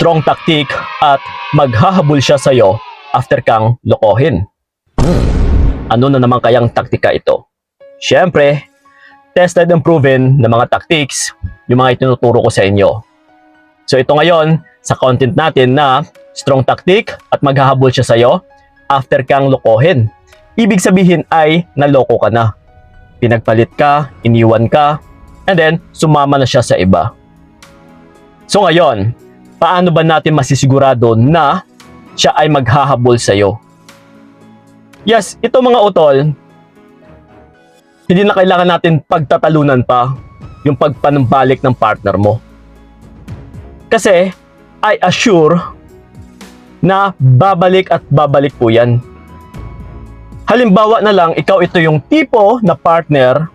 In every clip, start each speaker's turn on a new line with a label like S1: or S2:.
S1: strong tactic at maghahabol siya sa'yo after kang lokohin. Ano na naman kayang taktika ito? Siyempre, tested and proven na mga tactics yung mga itinuturo ko sa inyo. So ito ngayon, sa content natin na strong tactic at maghahabol siya sa'yo after kang lokohin. Ibig sabihin ay naloko ka na. Pinagpalit ka, iniwan ka, and then sumama na siya sa iba. So ngayon, paano ba natin masisigurado na siya ay maghahabol sa'yo? Yes, ito mga utol, hindi na kailangan natin pagtatalunan pa yung pagpanumbalik ng partner mo. Kasi, I assure na babalik at babalik po yan. Halimbawa na lang, ikaw ito yung tipo na partner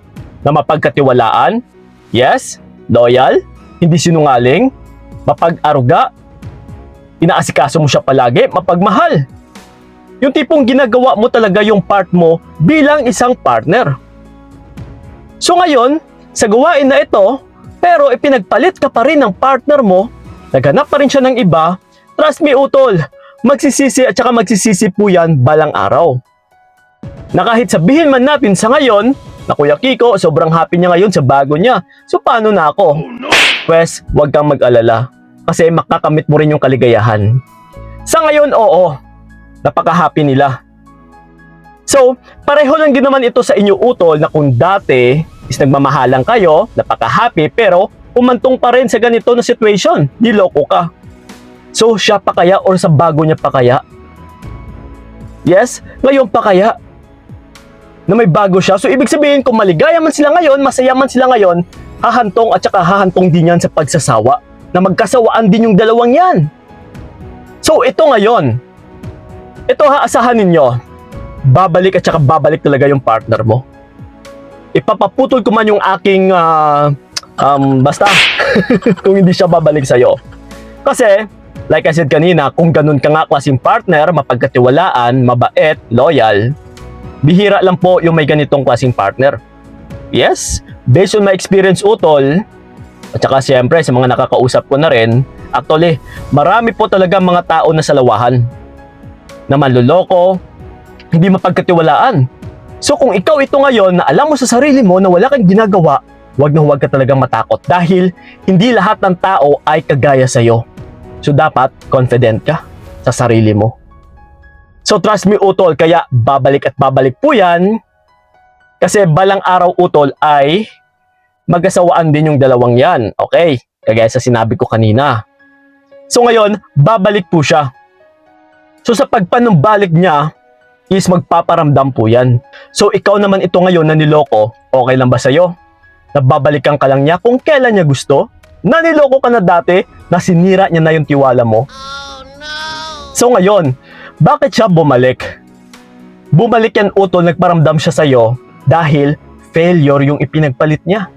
S1: na mapagkatiwalaan, yes, loyal, hindi sinungaling, mapag-aruga, inaasikaso mo siya palagi, mapagmahal. Yung tipong ginagawa mo talaga yung part mo bilang isang partner. So ngayon, sa gawain na ito, pero ipinagpalit ka pa rin ng partner mo, naghanap pa rin siya ng iba, trust me utol, magsisisi at saka magsisisi po yan balang araw. Na kahit sabihin man natin sa ngayon, na Kuya Kiko, sobrang happy niya ngayon sa bago niya. So paano na ako? Pues, huwag kang mag-alala. Kasi makakamit mo rin yung kaligayahan. Sa ngayon, oo. Napaka-happy nila. So, pareho lang din naman ito sa inyo utol na kung dati is nagmamahalang kayo, napaka-happy, pero umantong pa rin sa ganito na situation. Niloko ka. So, siya pa kaya or sa bago niya pa kaya? Yes, ngayon pa kaya? Na may bago siya. So, ibig sabihin kung maligaya man sila ngayon, masaya man sila ngayon, hahantong at saka hahantong din yan sa pagsasawa. Na magkasawaan din yung dalawang yan. So, ito ngayon. Ito haasahan ninyo. Babalik at saka babalik talaga yung partner mo. Ipapaputol ko man yung aking basta kung hindi siya babalik sa'yo. Kasi, like I said kanina, kung ganun ka nga klaseng partner, mapagkatiwalaan, mabait, loyal, bihira lang po yung may ganitong klaseng partner. Yes, based on my experience utol, at saka siyempre sa mga nakakausap ko na rin, actually, marami po talaga mga tao na salawahan, na manloloko, hindi mapagkatiwalaan. So kung ikaw ito ngayon na alam mo sa sarili mo na wala kang ginagawa, wag na huwag ka talagang matakot dahil hindi lahat ng tao ay kagaya sa'yo. So dapat confident ka sa sarili mo. So trust me utol, kaya babalik at babalik po yan kasi balang araw utol ay mag-asawaan din yung dalawang yan. Okay, kagaya sa sinabi ko kanina. So ngayon, babalik po siya. So sa pagpanumbalik niya is magpaparamdam po yan. So ikaw naman ito ngayon na niloko, okay lang ba sa'yo? Nababalikan ka lang niya kung kailan niya gusto? Naniloko ka na dati, na sinira niya na yung tiwala mo? Oh, no! So ngayon, bakit siya bumalik? Bumalik yan utol, nagparamdam siya sa'yo dahil failure yung ipinagpalit niya.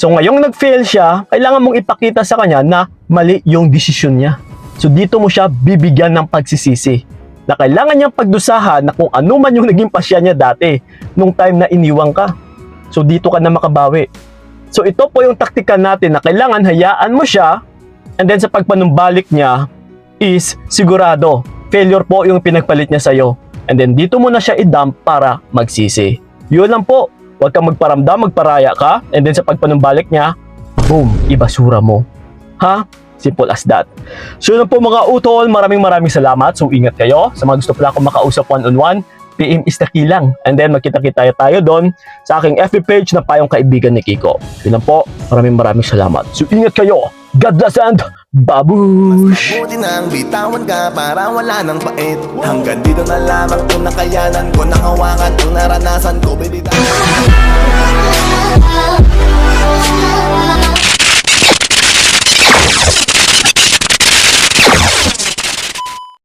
S1: So ngayong nag-fail siya, kailangan mong ipakita sa kanya na mali yung desisyon niya. So dito mo siya bibigyan ng pagsisisi na kailangan niyang pagdusahan na kung ano man yung naging pasya niya dati nung time na iniwang ka. So dito ka na makabawi. So ito po yung taktika natin na kailangan hayaan mo siya and then sa pagpanumbalik niya is sigurado failure po yung pinagpalit niya sa'yo. And then dito mo na siya i-dump para magsisi. Yun lang po. Huwag kang magparamdam, magparaya ka and then sa pagpanumbalik niya, boom, ibasura mo. Ha? Simple as that. So yun po mga utol, maraming salamat. So ingat kayo. Sa mga gusto pala akong makausap one-on-one, PM is the key lang. And then magkita-kita tayo doon sa aking FB page na Payong Kaibigan ni Kiko. Yun lang po, maraming salamat. So ingat kayo. God bless and babush!
S2: Mabuti nang bitawan ka para wala nang pait. Hanggang dito na lamang kung nakayanan ko, nakawakan ang naranasan ko, baby.